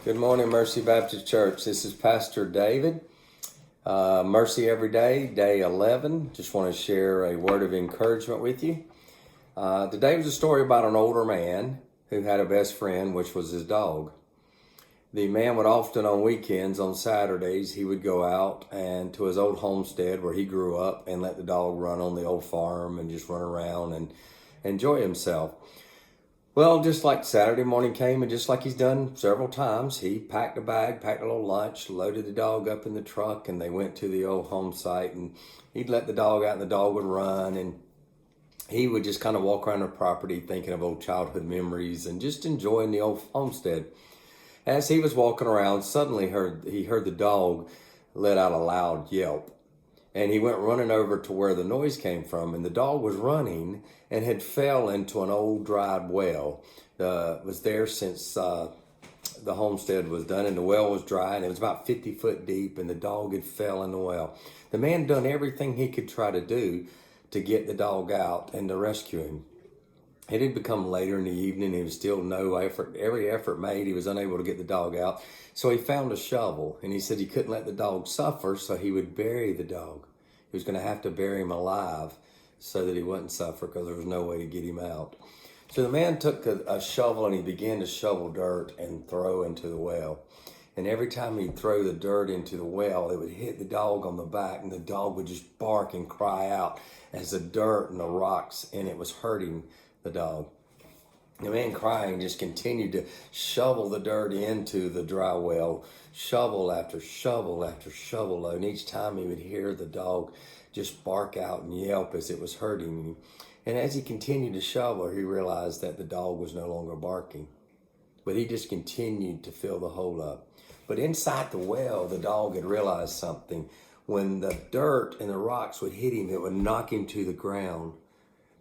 Good morning, Mercy Baptist Church. This is Pastor David. Mercy Every Day, day 11. Just want to share a word of encouragement with you. Today was a story about an older man who had a best friend, which was his dog. The man would often on weekends, on Saturdays, he would go out and to his old homestead where he grew up and let the dog run on the old farm and just run around and enjoy himself. Well, just like Saturday morning came, and just like he's done several times, he packed a bag, packed a little lunch, loaded the dog up in the truck, and they went to the old home site, and he'd let the dog out, and the dog would run, and he would just kind of walk around the property thinking of old childhood memories and just enjoying the old homestead. As he was walking around, suddenly he heard the dog let out a loud yelp. And he went running over to where the noise came from, and the dog was running and had fell into an old dried well. Was there since the homestead was done, and the well was dry, and it was about 50 foot deep, and the dog had fell in the well. The man done everything he could try to do to get the dog out and to rescue him. It had become later in the evening. He was still no effort. Every effort made, he was unable to get the dog out. So he found a shovel, and he said he couldn't let the dog suffer, so he would bury the dog. He was going to have to bury him alive so that he wouldn't suffer because there was no way to get him out. So the man took a shovel and he began to shovel dirt and throw into the well. And every time he'd throw the dirt into the well, it would hit the dog on the back, and the dog would just bark and cry out as the dirt and the rocks, and it was hurting the dog. The man crying just continued to shovel the dirt into the dry well, shovel after shovel after shovel, and each time he would hear the dog just bark out and yelp as it was hurting him. And as he continued to shovel, he realized that the dog was no longer barking, but he just continued to fill the hole up. But inside the well, the dog had realized something. When the dirt and the rocks would hit him, it would knock him to the ground.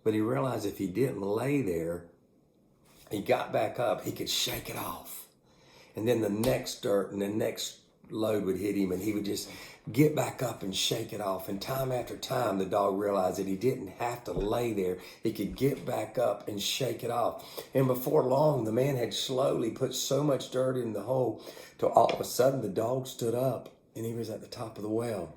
But he realized if he didn't lay there, he got back up, he could shake it off. And then the next dirt and the next load would hit him, and he would just get back up and shake it off. And time after time, the dog realized that he didn't have to lay there. He could get back up and shake it off. And before long, the man had slowly put so much dirt in the hole till all of a sudden the dog stood up, and he was at the top of the well.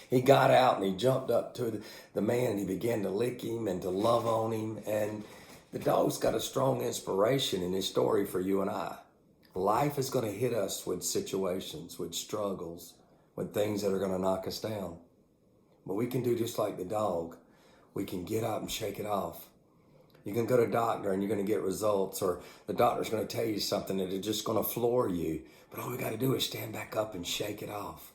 He got out and he jumped up to the man, and he began to lick him and to love on him. And the dog's got a strong inspiration in his story for you and I. Life is going to hit us with situations, with struggles, with things that are going to knock us down. But we can do just like the dog. We can get up and shake it off. You can go to a doctor and you're going to get results, or the doctor's going to tell you something that is just going to floor you. But all we got to do is stand back up and shake it off.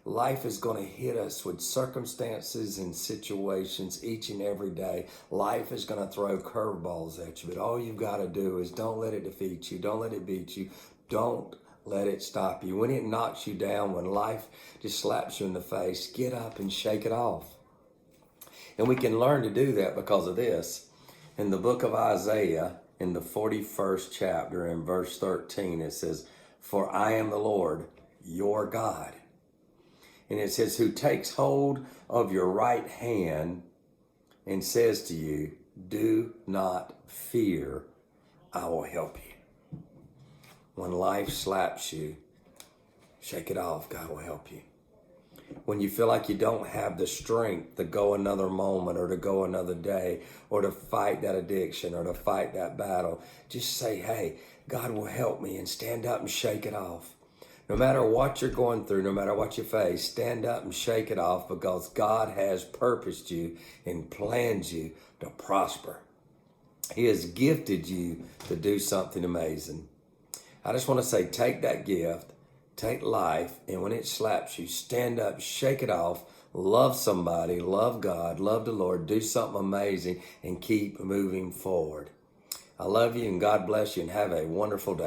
Life is going to hit us with circumstances and situations each and every day. Life is going to throw curveballs at you, but all you've got to do is don't let it defeat you. Don't let it beat you. Don't let it stop you. When it knocks you down, when life just slaps you in the face, get up and shake it off. And we can learn to do that because of this. In the book of Isaiah, in the 41st chapter, in verse 13, it says, "For I am the Lord, your God." And it says, "Who takes hold of your right hand and says to you, do not fear, I will help you." When life slaps you, shake it off, God will help you. When you feel like you don't have the strength to go another moment or to go another day or to fight that addiction or to fight that battle, just say, hey, God will help me, and stand up and shake it off. No matter what you're going through, no matter what you face, stand up and shake it off, because God has purposed you and planned you to prosper. He has gifted you to do something amazing. I just want to say, take that gift, take life, and when it slaps you, stand up, shake it off, love somebody, love God, love the Lord, do something amazing, and keep moving forward. I love you, and God bless you, and have a wonderful day.